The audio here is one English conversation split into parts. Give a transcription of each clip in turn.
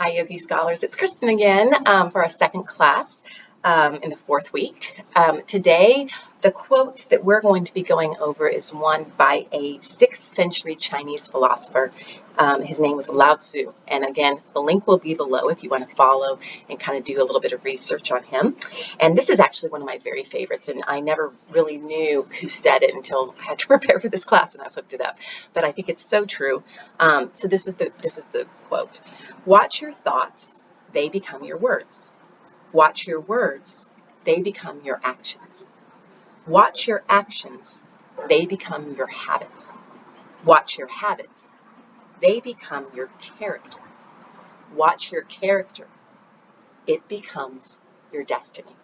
Hi, Yogi Scholars. It's Kristen again for our second class in the fourth week. Today, the quote that we're going to be going over is one by a 6th century Chinese philosopher. His name was Lao Tzu. And again, the link will be below if you want to follow and kind of do a little bit of research on him. And this is actually one of my very favorites. And I never really knew who said it until I had to prepare for this class and I looked it up. But I think it's so true. So this is the quote. Watch your thoughts, they become your words. Watch your words, they become your actions. Watch your actions, they become your habits. Watch your habits, they become your character. Watch your character, it becomes your destiny.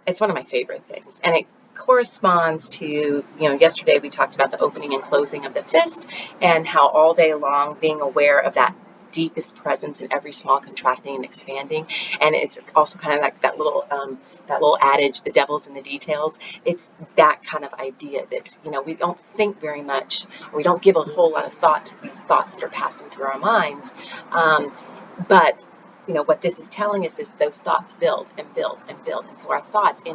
It's one of my favorite things, and it corresponds to, yesterday we talked about the opening and closing of the fist and how all day long being aware of that deepest presence in every small contracting and expanding. And it's also kind of like that little adage, the devil's in the details. It's that kind of idea that, we don't think very much, or we don't give a whole lot of thought to these thoughts that are passing through our minds. But what this is telling us is those thoughts build and build and build. And so our thoughts we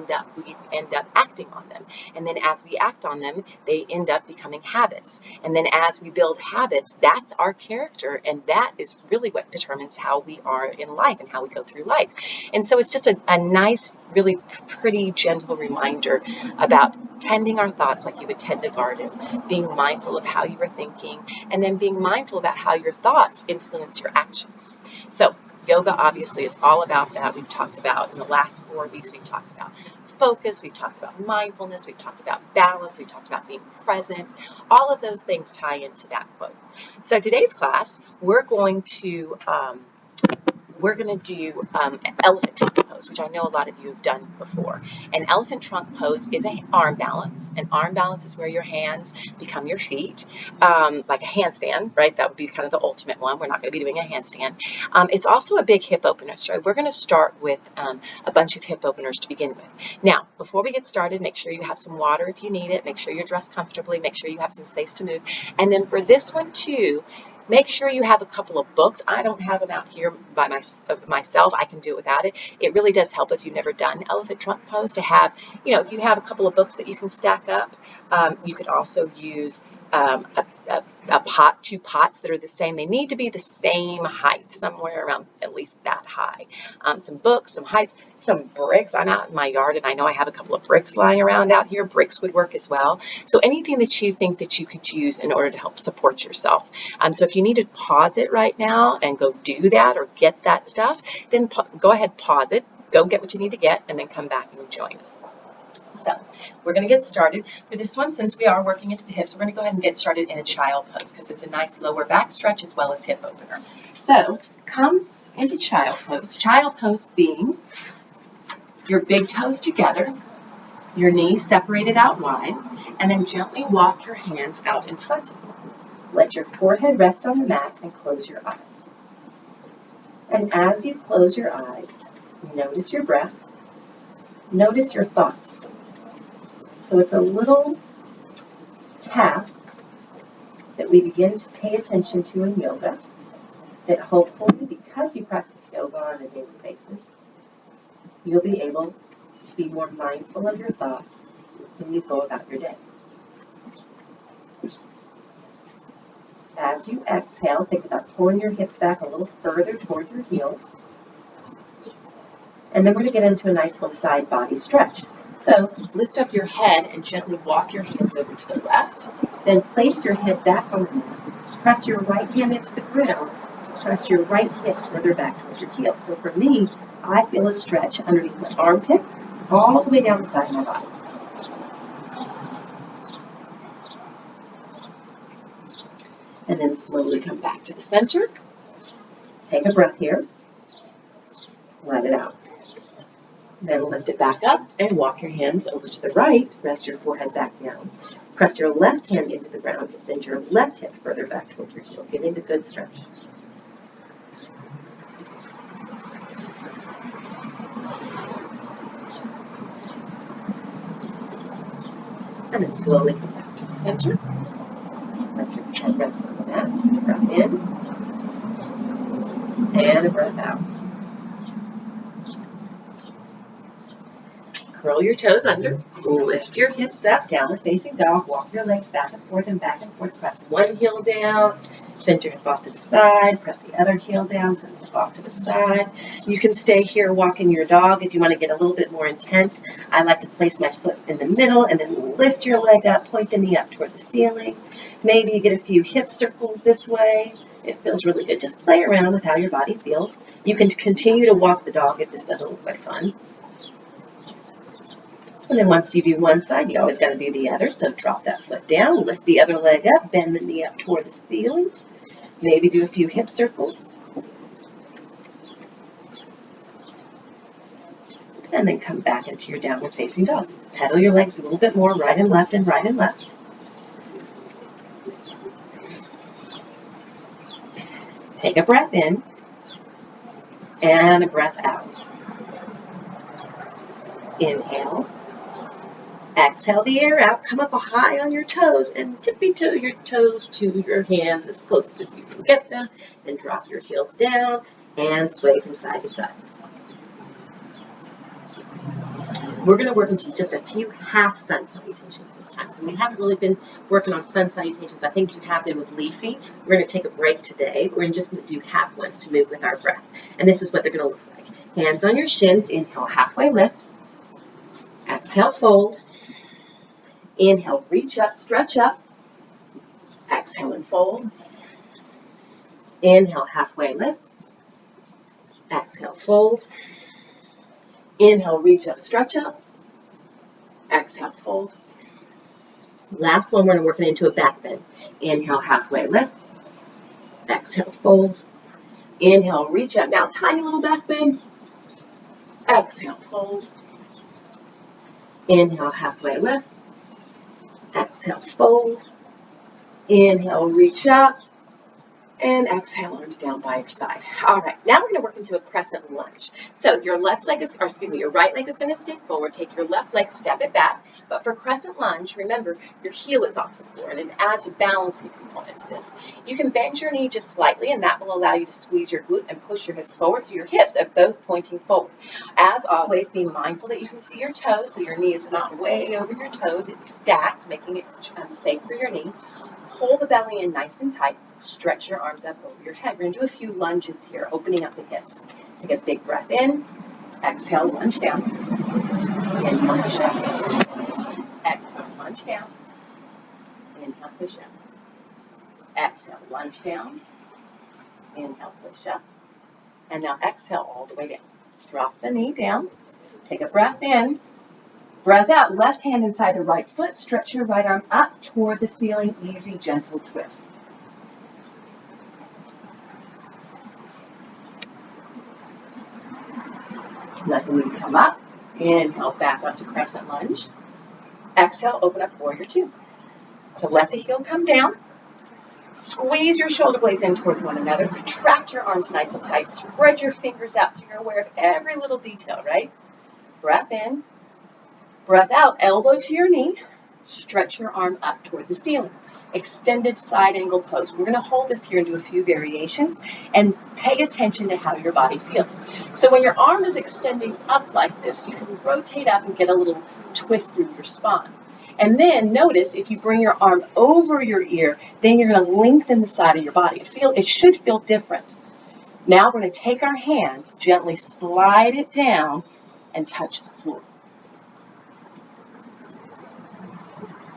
end up acting on them. And then as we act on them, they end up becoming habits. And then as we build habits, that's our character. And that is really what determines how we are in life and how we go through life. And so it's just a nice, really pretty, gentle reminder about tending our thoughts like you would tend a garden, being mindful of how you are thinking, and then being mindful about how your thoughts influence your actions. So yoga obviously is all about that. We've talked about in the last 4 weeks, we've talked about focus, we've talked about mindfulness, we've talked about balance, we've talked about being present. All of those things tie into that quote. So today's class, we're going to do an elephant trunk pose, which I know a lot of you have done before. An elephant trunk pose is an arm balance. An arm balance is where your hands become your feet, like a handstand, right? That would be kind of the ultimate one. We're not going to be doing a handstand. It's also a big hip opener. So we're going to start with a bunch of hip openers to begin with. Now, before we get started, make sure you have some water if you need it. Make sure you're dressed comfortably. Make sure you have some space to move. And then for this one too, make sure you have a couple of books. I don't have them out here by myself. I can do it without it. It really does help if you've never done elephant trunk pose to have, if you have a couple of books that you can stack up. You could also use two pots that are the same. They need to be the same height, somewhere around at least that high. Some books, some heights, some bricks. I'm out in my yard and I know I have a couple of bricks lying around out here. Bricks would work as well. So anything that you think that you could use in order to help support yourself. So if you need to pause it right now and go do that or get that stuff, then go ahead, pause it, go get what you need to get, and then come back and join us. So we're going to get started. For this one, since we are working into the hips, we're going to go ahead and get started in a child pose because it's a nice lower back stretch as well as hip opener. So come into child pose. Child pose being your big toes together, your knees separated out wide, and then gently walk your hands out in front of you. Let your forehead rest on the mat and close your eyes. And as you close your eyes, notice your breath, notice your thoughts. So it's a little task that we begin to pay attention to in yoga that hopefully, because you practice yoga on a daily basis, you'll be able to be more mindful of your thoughts when you go about your day. As you exhale, think about pulling your hips back a little further toward your heels. And then we're going to get into a nice little side body stretch. So lift up your head and gently walk your hands over to the left. Then place your head back on the mat. Press your right hand into the ground. Press your right hip further back towards your heel. So for me, I feel a stretch underneath my armpit all the way down the side of my body. And then slowly come back to the center. Take a breath here. Let it out. Then lift it back up and walk your hands over to the right. Rest your forehead back down. Press your left hand into the ground to send your left hip further back towards your heel. Get into good stretch. And then slowly come back to the center. Let your head rest on the mat. Take a breath in. and a breath out. Curl your toes under, lift your hips up, downward facing dog, walk your legs back and forth, press one heel down, send your hip off to the side, press the other heel down, send the hip off to the side. You can stay here walking your dog if you want to get a little bit more intense. I like to place my foot in the middle and then lift your leg up, point the knee up toward the ceiling. Maybe you get a few hip circles this way. It feels really good. Just play around with how your body feels. You can continue to walk the dog if this doesn't look like fun. And then once you do one side, you always got to do the other. So drop that foot down, lift the other leg up, bend the knee up toward the ceiling. Maybe do a few hip circles. And then come back into your downward facing dog. Pedal your legs a little bit more, right and left and right and left. Take a breath in and a breath out. Inhale. Exhale the air out, come up high on your toes and tippy-toe your toes to your hands as close as you can get them. Then drop your heels down and sway from side to side. We're going to work into just a few half sun salutations this time. So we haven't really been working on sun salutations. I think you have been with Leafy. We're going to take a break today. We're just going to do half ones to move with our breath. And this is what they're going to look like. Hands on your shins, inhale, halfway lift. Exhale, fold. Inhale, reach up, stretch up. Exhale and fold. Inhale, halfway lift. Exhale, fold. Inhale, reach up, stretch up. Exhale, fold. Last one, we're going to work it into a back bend. Inhale, halfway lift. Exhale, fold. Inhale, reach up. Now, tiny little back bend. Exhale, fold. Inhale, halfway lift. Exhale, fold. Inhale, reach up. And exhale, arms down by your side. All right, now we're going to work into a crescent lunge. So your right leg is going to stick forward. Take your left leg, step it back. But for crescent lunge, remember, your heel is off the floor, and it adds a balancing component to this. You can bend your knee just slightly, and that will allow you to squeeze your glute and push your hips forward, so your hips are both pointing forward. As always, be mindful that you can see your toes, so your knee is not way over your toes. It's stacked, making it safe for your knee. Hold the belly in nice and tight. Stretch your arms up over your head. We're going to do a few lunges here, opening up the hips. Take a big breath in. Exhale, lunge down. Inhale, push up. Exhale, lunge down. Inhale, push up. Exhale, lunge down. Inhale, push up. And now exhale all the way down. Drop the knee down. Take a breath in. Breath out, left hand inside the right foot. Stretch your right arm up toward the ceiling. Easy, gentle twist. Let the knee come up. Inhale, back up to crescent lunge. Exhale, open up warrior two. So let the heel come down. Squeeze your shoulder blades in toward one another. Contract your arms nice and tight. Spread your fingers out so you're aware of every little detail, right? Breath in. Breath out, elbow to your knee. Stretch your arm up toward the ceiling. Extended side angle pose. We're going to hold this here and do a few variations and pay attention to how your body feels. So when your arm is extending up like this, you can rotate up and get a little twist through your spine. And then notice if you bring your arm over your ear, then you're going to lengthen the side of your body. It should feel different. Now we're going to take our hand, gently slide it down and touch the floor.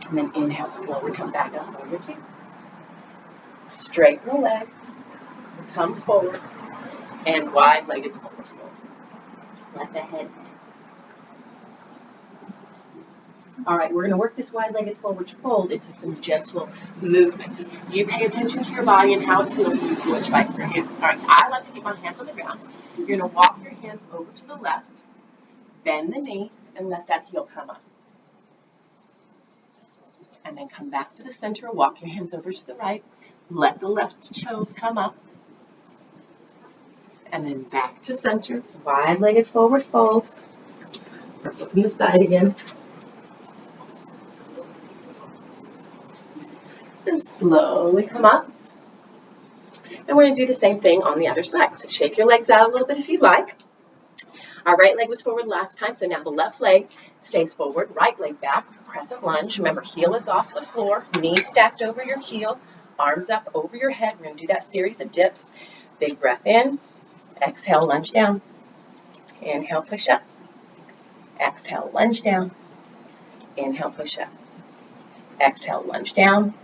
And then inhale, slowly come back up warrior two. Straighten the legs, come forward, and wide-legged forward fold. Let the head hang. All right, we're going to work this wide-legged forward fold into some gentle movements. You pay attention to your body and how it feels when you do what's right for you. All right, I like to keep my hands on the ground. You're going to walk your hands over to the left, bend the knee, and let that heel come up. And then come back to the center, walk your hands over to the right, let the left toes come up, and then back to center, wide-legged forward fold, or flipping the side again, and slowly come up, And we're going to do the same thing on the other side. So shake your legs out a little bit if you'd like. Our right leg was forward last time, so now the left leg stays forward, right leg back, crescent lunge. Remember, heel is off the floor, knees stacked over your heel, arms up over your head. We're going to do that series of dips. Big breath in, exhale, lunge down. Inhale, push up. Exhale, lunge down. Inhale, push up. Exhale, lunge down.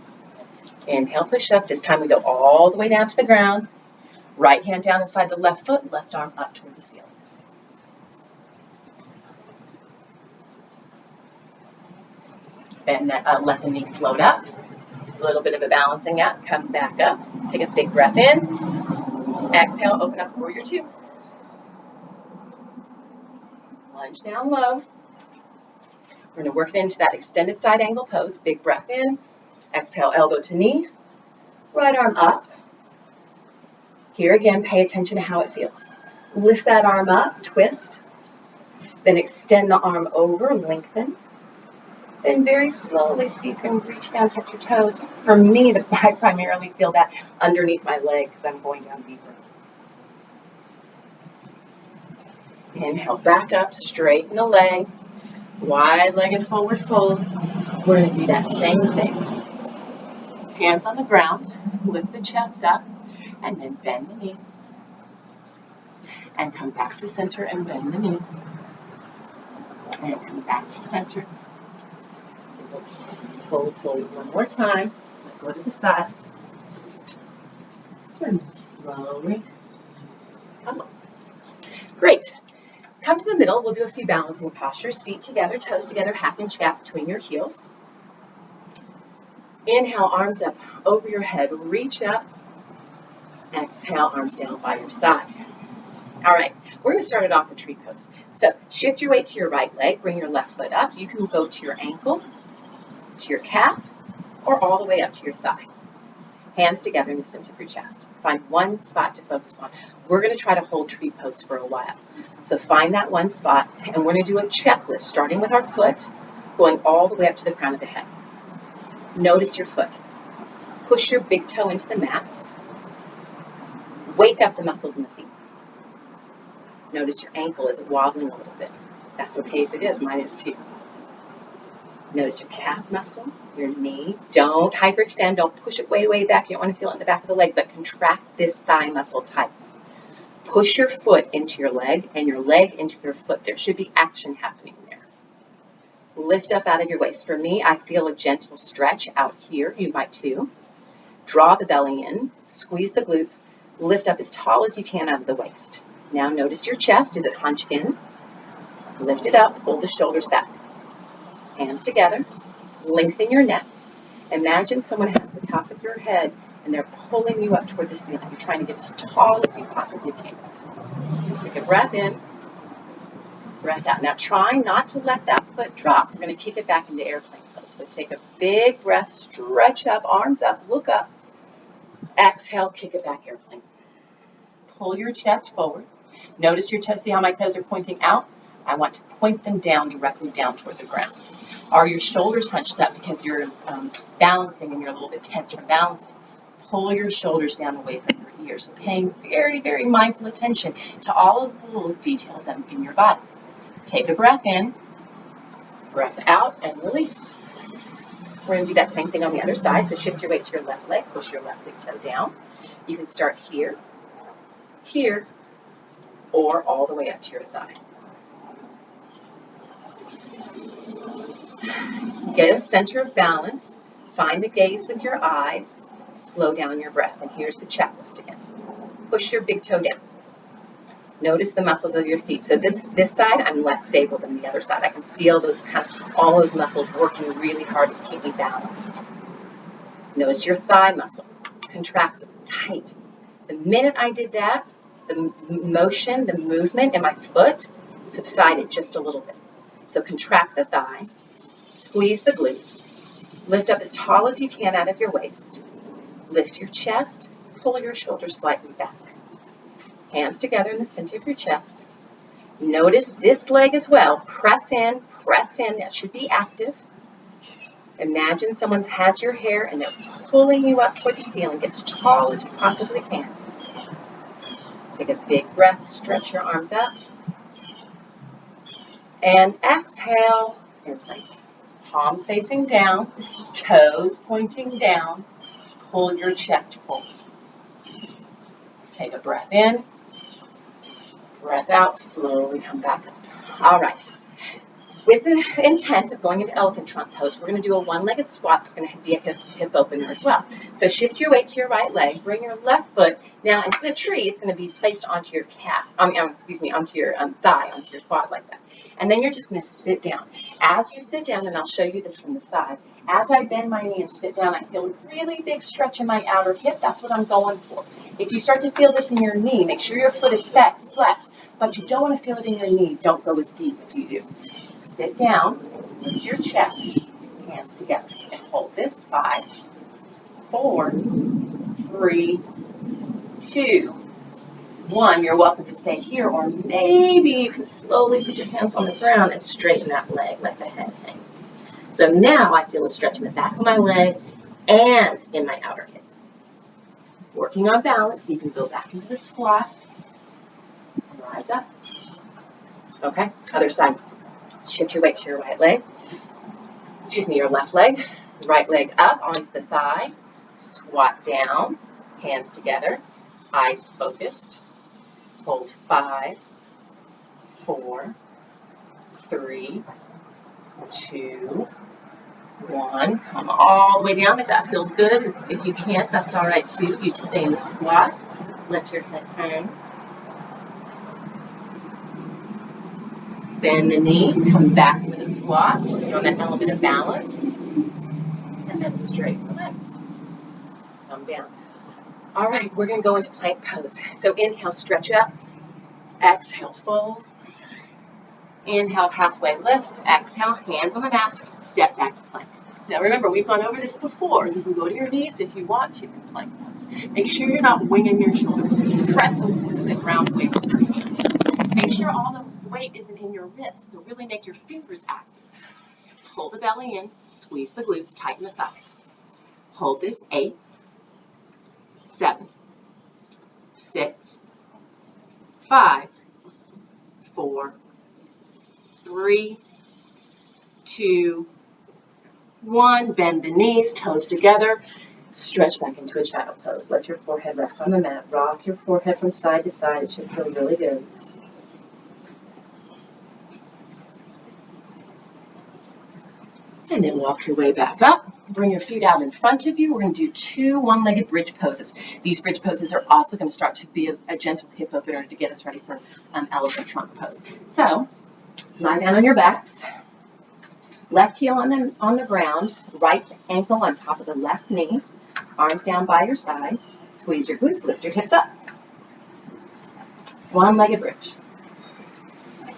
Inhale, push up. This time we go all the way down to the ground. Right hand down inside the left foot, left arm up toward the ceiling. Bend that, let the knee float up. A little bit of a balancing act. Come back up. Take a big breath in. Exhale, open up warrior two. Lunge down low. We're going to work it into that extended side angle pose. Big breath in. Exhale, elbow to knee. Right arm up. Here again, pay attention to how it feels. Lift that arm up, twist. Then extend the arm over, lengthen. Then very slowly see if you can reach down, touch your toes. For me, I primarily feel that underneath my leg because I'm going down deeper. Inhale, back up, straighten the leg. Wide-legged forward fold. We're going to do that same thing. Hands on the ground, lift the chest up, and then bend the knee. And come back to center and bend the knee. And come back to center. Fold, fold one more time. Go to the side. Turn slowly. Come on. Great. Come to the middle. We'll do a few balancing postures. Feet together, toes together, half-inch gap between your heels. Inhale, arms up over your head. Reach up. Exhale, arms down by your side. All right, we're going to start it off with tree pose. So shift your weight to your right leg. Bring your left foot up. You can go to your ankle, to your calf, or all the way up to your thigh. Hands together in the center of your chest. Find one spot to focus on. We're going to try to hold tree pose for a while. So find that one spot, and we're going to do a checklist, starting with our foot, going all the way up to the crown of the head. Notice your foot. Push your big toe into the mat. Wake up the muscles in the feet. Notice your ankle is wobbling a little bit. That's okay if it is. Mine is too. Notice your calf muscle, your knee. Don't hyperextend. Don't push it way, way back. You don't want to feel it in the back of the leg, but contract this thigh muscle tight. Push your foot into your leg and your leg into your foot. There should be action happening there. Lift up out of your waist. For me, I feel a gentle stretch out here. You might too. Draw the belly in. Squeeze the glutes. Lift up as tall as you can out of the waist. Now notice your chest. Is it hunched in? Lift it up. Pull the shoulders back. Hands together. Lengthen your neck. Imagine someone has the top of your head and they're pulling you up toward the ceiling. You're trying to get as tall as you possibly can. Take a breath in. Breath out. Now try not to let that foot drop. We're going to kick it back into airplane pose. So take a big breath. Stretch up. Arms up. Look up. Exhale. Kick it back, airplane. Pull your chest forward. Notice your toes. See how my toes are pointing out? I want to point them down, directly down toward the ground. Are your shoulders hunched up because you're balancing and you're a little bit tense from balancing? Pull your shoulders down away from your ears. Paying very, very mindful attention to all of the little details in your body. Take a breath in, breath out, and release. We're going to do that same thing on the other side. So shift your weight to your left leg. Push your left big toe down. You can start here, here, or all the way up to your thigh. Get a center of balance. Find a gaze with your eyes. Slow down your breath. And here's the checklist again. Push your big toe down. Notice the muscles of your feet. So this side, I'm less stable than the other side. I can feel those all those muscles working really hard to keep me balanced. Notice your thigh muscle. Contract tight. The minute I did that, the motion, the movement in my foot subsided just a little bit. So contract the thigh. Squeeze the glutes. Lift up as tall as you can out of your waist. Lift your chest. Pull your shoulders slightly back. Hands together in the center of your chest. Notice this leg as well. Press in, press in. That should be active. Imagine someone has your hair and they're pulling you up toward the ceiling. Get as tall as you possibly can. Take a big breath, stretch your arms up. And exhale. Here's like palms facing down, toes pointing down. Pull your chest forward. Take a breath in, breath out, slowly come back up. All right. With the intent of going into elephant trunk pose, we're going to do a one-legged squat that's going to be a hip opener as well. So shift your weight to your right leg, bring your left foot now into the tree. It's going to be placed onto your calf, onto your thigh, onto your quad like that. And then you're just going to sit down. As you sit down, and I'll show you this from the side, as I bend my knee and sit down, I feel a really big stretch in my outer hip. That's what I'm going for. If you start to feel this in your knee, make sure your foot is flexed, but you don't want to feel it in your knee. Don't go as deep as you do. Sit down, lift your chest, hands together, and hold this. 5, 4, 3, 2, 1. You're welcome to stay here, or maybe you can slowly put your hands on the ground and straighten that leg, let the head hang. So now I feel a stretch in the back of my leg and in my outer hip. Working on balance, so you can go back into the squat. Rise up. Okay, other side. Shift your weight to your right leg. Your left leg. Right leg up onto the thigh. Squat down. Hands together. Eyes focused. Hold 5, 4, 3, 2, 1. Come all the way down if that feels good. If you can't, that's all right too. You just stay in the squat. Let your head hang. Bend the knee, come back into the squat, working on that element of balance, and then straighten the leg. Come down. All right, we're going to go into plank pose. So inhale, stretch up. Exhale, fold. Inhale, halfway lift. Exhale, hands on the mat. Step back to plank. Now remember, we've gone over this before. You can go to your knees if you want to in plank pose. Make sure you're not winging your shoulder. Just press the ground away with your hand. Make sure all the weight isn't in your wrists, so really make your fingers active. Pull the belly in, squeeze the glutes, tighten the thighs. Hold this. 8, 7, 6, 5, 4, 3, 2, 1. Bend the knees, toes together. Stretch back into a child pose. Let your forehead rest on the mat. Rock your forehead from side to side. It should feel really good. And then walk your way back up. Bring your feet out in front of you. We're going to do 2 one-legged bridge poses. These bridge poses are also going to start to be a gentle hip opener to get us ready for elephant trunk pose. So, lie down on your backs. Left heel on the ground. Right ankle on top of the left knee. Arms down by your side. Squeeze your glutes. Lift your hips up. One-legged bridge.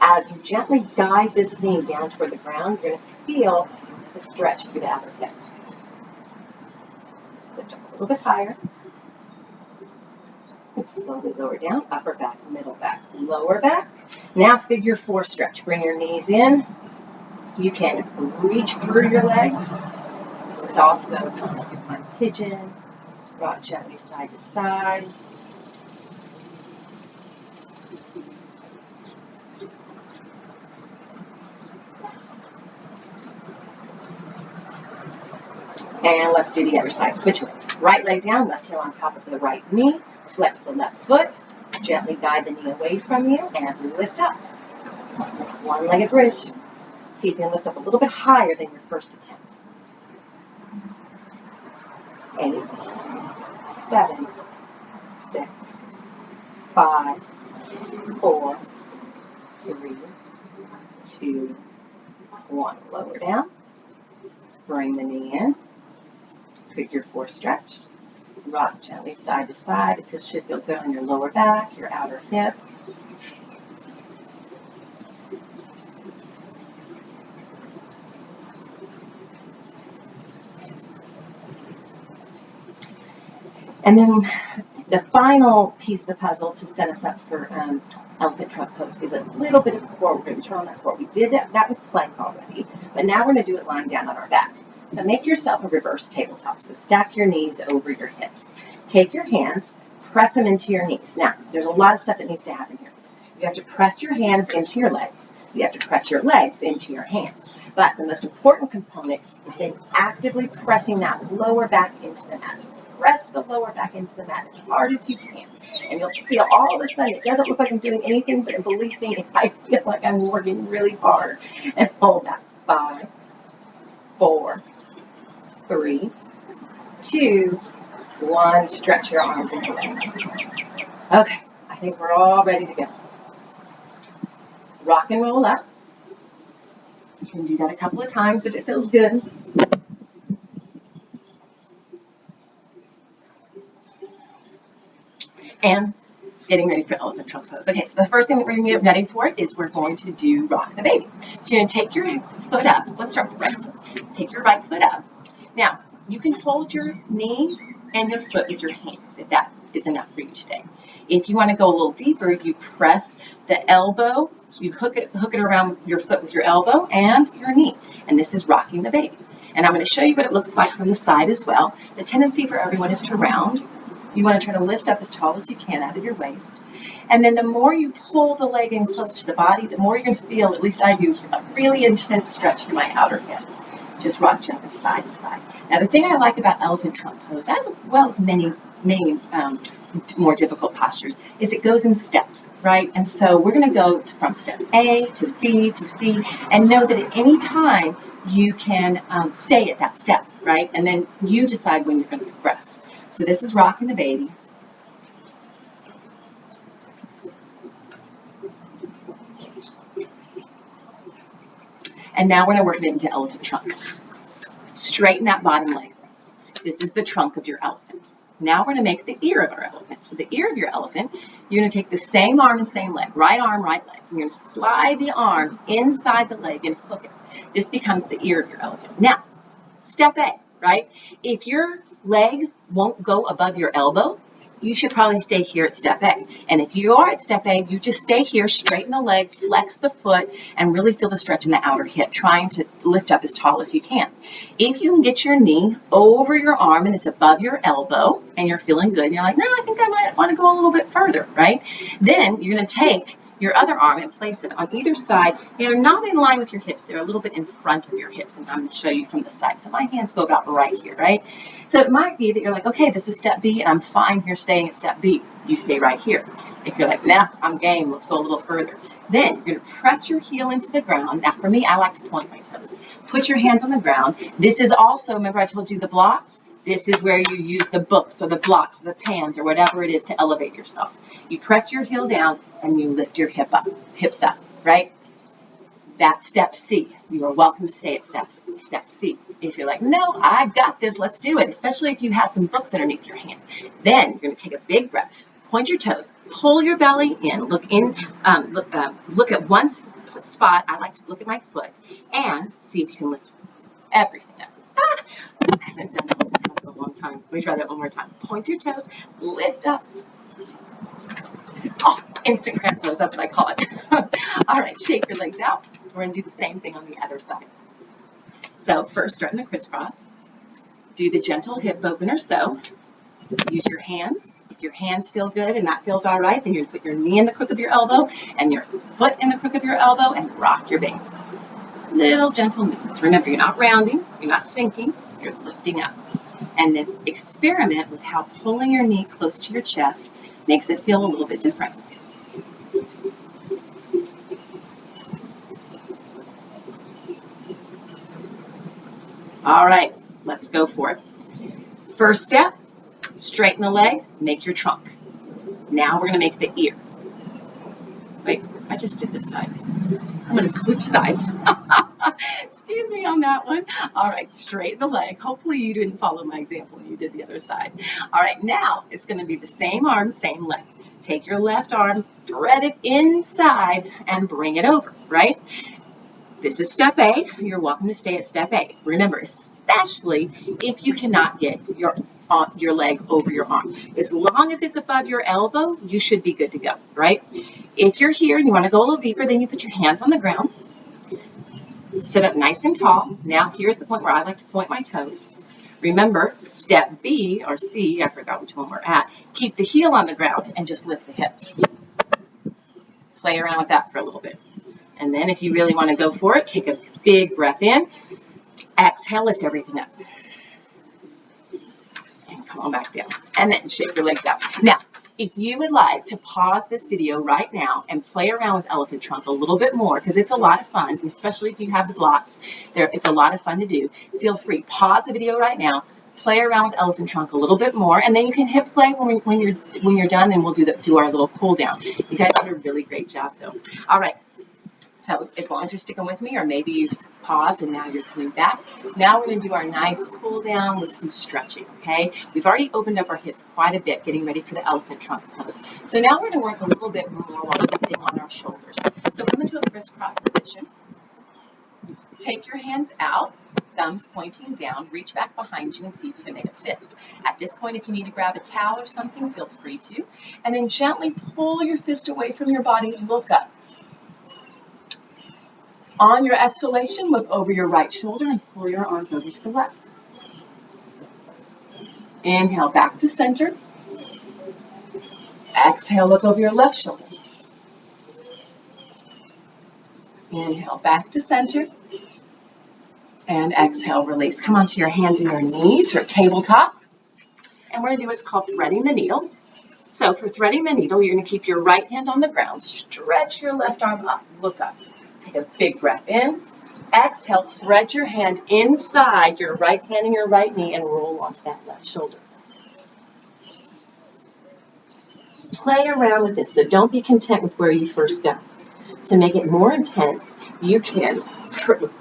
As you gently guide this knee down toward the ground, you're going to feel the stretch through the outer hip. Lift up a little bit higher. And slowly lower down, upper back, middle back, lower back. Now figure 4 stretch. Bring your knees in. You can reach through your legs. This is also supine pigeon. Rock gently side to side. And let's do the other side. Switch legs. Right leg down, left heel on top of the right knee. Flex the left foot. Gently guide the knee away from you and lift up. One-legged bridge. See if you can lift up a little bit higher than your first attempt. 8, 7, 6, 5, 4, 3, 2, 1. Lower down. Bring the knee in. Figure 4 stretch. Rock gently side to side. It should feel good on your lower back, your outer hip. And then the final piece of the puzzle to set us up for elephant trunk pose is a little bit of core. We're going to turn on that core. We did that with plank already, but now we're going to do it lying down on our backs. So make yourself a reverse tabletop. So stack your knees over your hips. Take your hands, press them into your knees. Now, there's a lot of stuff that needs to happen here. You have to press your hands into your legs. You have to press your legs into your hands. But the most important component is then actively pressing that lower back into the mat. So press the lower back into the mat as hard as you can. And you'll feel all of a sudden, it doesn't look like I'm doing anything, but believe me, I feel like I'm working really hard. And hold that. 5, 4, 3, 2, 1. Stretch your arms and your legs. Okay, I think we're all ready to go. Rock and roll up. You can do that a couple of times if it feels good. And getting ready for elephant trunk pose. Okay, so the first thing that we're going to get ready for is we're going to do rock the baby. So you're going to take your foot up. Let's start with the right foot. Take your right foot up. Now, you can hold your knee and your foot with your hands if that is enough for you today. If you want to go a little deeper, you press the elbow. You hook it around your foot with your elbow and your knee. And this is rocking the baby. And I'm going to show you what it looks like from the side as well. The tendency for everyone is to round. You want to try to lift up as tall as you can out of your waist. And then the more you pull the leg in close to the body, the more you're going to feel, at least I do, a really intense stretch in my outer hip. Just rock jumping side to side. Now the thing I like about elephant trunk pose, as well as many more difficult postures, is it goes in steps, right? And so we're going to go from step A to B to C, and know that at any time you can stay at that step, right? And then you decide when you're going to progress. So this is rocking the baby. And now we're going to work it into elephant trunk. Straighten that bottom leg. This is the trunk of your elephant. Now we're going to make the ear of our elephant. So the ear of your elephant, you're going to take the same arm and same leg, right arm, right leg. You're going to slide the arm inside the leg and hook it. This becomes the ear of your elephant. Now, step A, right? If your leg won't go above your elbow, you should probably stay here at step A. And if you are at step A, you just stay here, straighten the leg, flex the foot, and really feel the stretch in the outer hip, trying to lift up as tall as you can. If you can get your knee over your arm and it's above your elbow and you're feeling good, and you're like, no, I think I might want to go a little bit further, right? Then you're going to take your other arm and place it on either side. They're not in line with your hips. They're a little bit in front of your hips, and I'm going to show you from the side. So my hands go about right here, right? So it might be that you're like, okay, this is step B, and I'm fine here staying at step B. You stay right here. If you're like, nah, I'm game, let's go a little further. Then you're going to press your heel into the ground. Now, for me, I like to point my toes. Put your hands on the ground. This is also, remember I told you the blocks? This is where you use the books or the blocks or the pans or whatever it is to elevate yourself. You press your heel down and you lift your hips up, right? That's step C. You are welcome to stay at step C. If you're like, no, I got this, let's do it, especially if you have some books underneath your hands. Then you're going to take a big breath. Point your toes, pull your belly in, look at one spot. I like to look at my foot and see if you can lift everything up. I haven't done that in a long time. Let me try that one more time. Point your toes, lift up. Oh, instant cramp pose, that's what I call it. All right, shake your legs out. We're going to do the same thing on the other side. So first, start in the crisscross. Do the gentle hip opener. So use your hands. If your hands feel good and that feels all right, then you're going to put your knee in the crook of your elbow and your foot in the crook of your elbow and rock your baby. Little gentle movements. Remember, you're not rounding, you're not sinking, you're lifting up. And then experiment with how pulling your knee close to your chest makes it feel a little bit different. All right, let's go for it. First step, straighten the leg, make your trunk. Now we're going to make the ear. Wait, I just did this side. I'm going to switch sides. Excuse me on that one. All right, straighten the leg. Hopefully you didn't follow my example and you did the other side. All right, now it's going to be the same arm, same leg. Take your left arm, thread it inside, and bring it over, right? This is step A. You're welcome to stay at step A. Remember, especially if you cannot get your leg over your arm. As long as it's above your elbow, you should be good to go, right? If you're here and you want to go a little deeper, then you put your hands on the ground. Sit up nice and tall. Now here's the point where I like to point my toes. Remember, step B or C, I forgot which one we're at, keep the heel on the ground and just lift the hips. Play around with that for a little bit. And then if you really want to go for it, take a big breath in. Exhale, lift everything up. And come on back down. And then shake your legs out. Now, if you would like to pause this video right now and play around with elephant trunk a little bit more, because it's a lot of fun, especially if you have the blocks, it's a lot of fun to do. Feel free, pause the video right now, play around with elephant trunk a little bit more, and then you can hit play when you're done, and we'll do our little cool down. You guys did a really great job, though. All right. So as long as you're sticking with me, or maybe you've paused and now you're coming back, now we're going to do our nice cool down with some stretching, okay? We've already opened up our hips quite a bit, getting ready for the elephant trunk pose. So now we're going to work a little bit more while we're sitting on our shoulders. So come into a crisscross position. Take your hands out, thumbs pointing down, reach back behind you and see if you can make a fist. At this point, if you need to grab a towel or something, feel free to. And then gently pull your fist away from your body and look up. On your exhalation, look over your right shoulder and pull your arms over to the left. Inhale, back to center. Exhale, look over your left shoulder. Inhale, back to center. And exhale, release. Come onto your hands and your knees or tabletop. And we're going to do what's called threading the needle. So for threading the needle, you're going to keep your right hand on the ground. Stretch your left arm up. Look up. Take a big breath in. Exhale, thread your hand inside your right hand and your right knee and roll onto that left shoulder. Play around with this, so don't be content with where you first go. To make it more intense, you can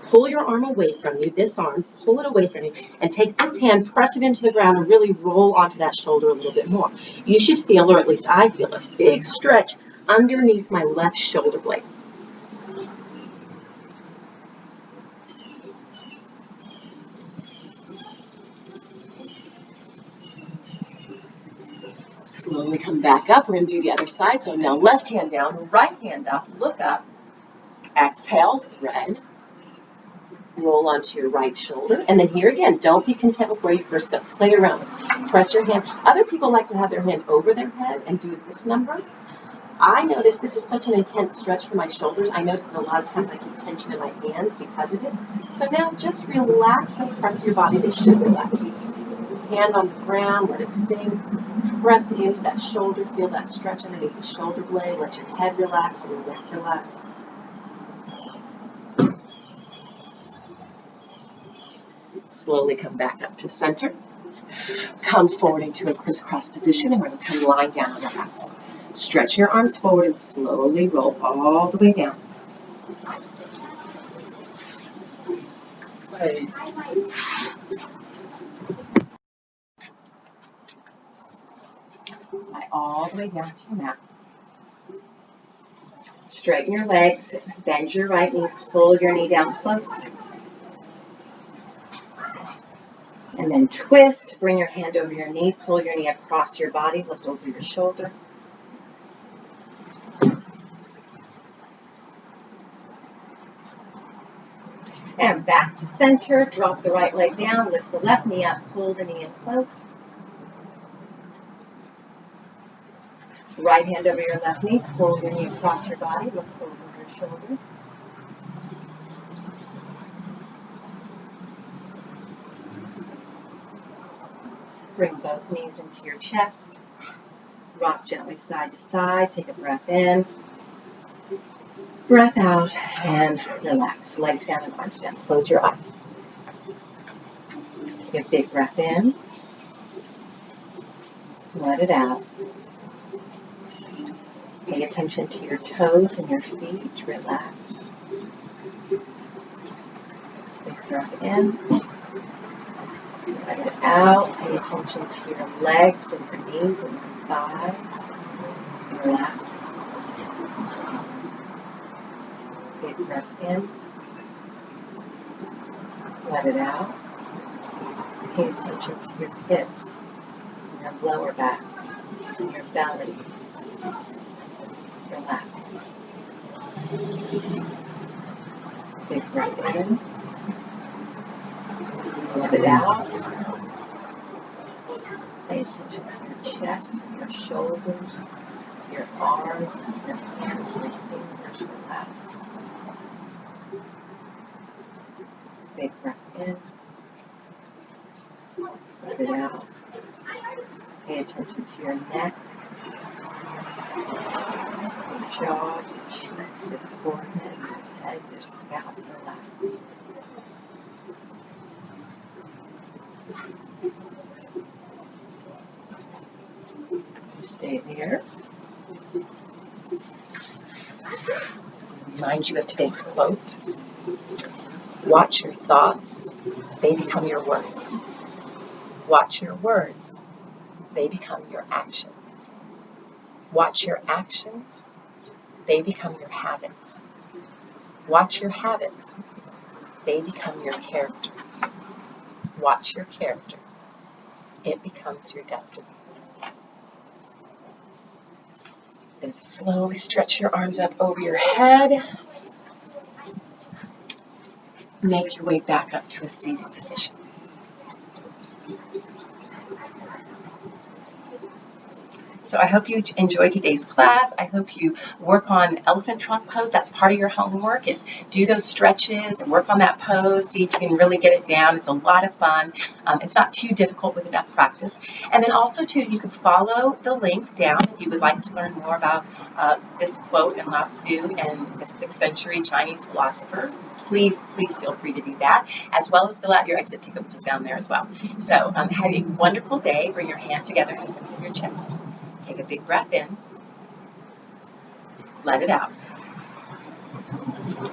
pull your arm away from you, this arm, pull it away from you, and take this hand, press it into the ground, and really roll onto that shoulder a little bit more. You should feel, or at least I feel, a big stretch underneath my left shoulder blade. Slowly come back up. We're going to do the other side. So now left hand down, right hand up, look up. Exhale, thread. Roll onto your right shoulder. And then here again, don't be content with where you first go. Play around. Press your hand. Other people like to have their hand over their head and do this number. I notice this is such an intense stretch for my shoulders. I notice that a lot of times I keep tension in my hands because of it. So now just relax those parts of your body. They should relax. Hand on the ground, let it sink. Press into that shoulder. Feel that stretch underneath the shoulder blade. Let your head relax and your neck relax. Slowly come back up to center. Come forward into a crisscross position, and we're going to come lying down on the backs. Stretch your arms forward and slowly roll all the way down. Lie all the way down to your mat. Straighten your legs, bend your right knee, pull your knee down close. And then twist, bring your hand over your knee, pull your knee across your body, look over your shoulder. And back to center, drop the right leg down, lift the left knee up, pull the knee in close. Right hand over your left knee, pull your knee across your body, look over your shoulder. Bring both knees into your chest. Rock gently side to side. Take a breath in. Breath out and relax. Legs down and arms down. Close your eyes. Take a big breath in. Let it out. Pay attention to your toes and your feet. Relax. Big breath in. Let it out. Pay attention to your legs and your knees and your thighs. Relax. Big breath in. Let it out. Pay attention to your hips, your lower back, and your belly. Relax. Big breath in. Let it out. Pay attention to your chest, your shoulders, your arms, your hands, and your fingers relax. Big breath in. Let it out. Pay attention to your neck, your jaw, your cheeks, your forehead, your head, your scalp. Relax. You stay there. Remind you of today's quote. Watch your thoughts, they become your words. Watch your words, they become your actions. Watch your actions, they become your habits. Watch your habits, they become your character. Watch your character, it becomes your destiny. Then slowly stretch your arms up over your head. Make your way back up to a seated position. So I hope you enjoyed today's class. I hope you work on elephant trunk pose. That's part of your homework, is do those stretches and work on that pose. See if you can really get it down. It's a lot of fun. It's not too difficult with enough practice. And then also, too, you can follow the link down if you would like to learn more about this quote in Lao Tzu and the 6th century Chinese philosopher. Please feel free to do that, as well as fill out your exit ticket, which is down there as well. So have a wonderful day. Bring your hands together in the center of your chest. Take a big breath in. Let it out.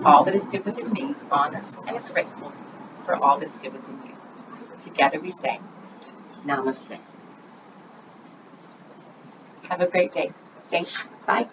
All that is good within me honors and is grateful for all that is good within you. Together we say, Namaste. Have a great day. Thanks. Bye.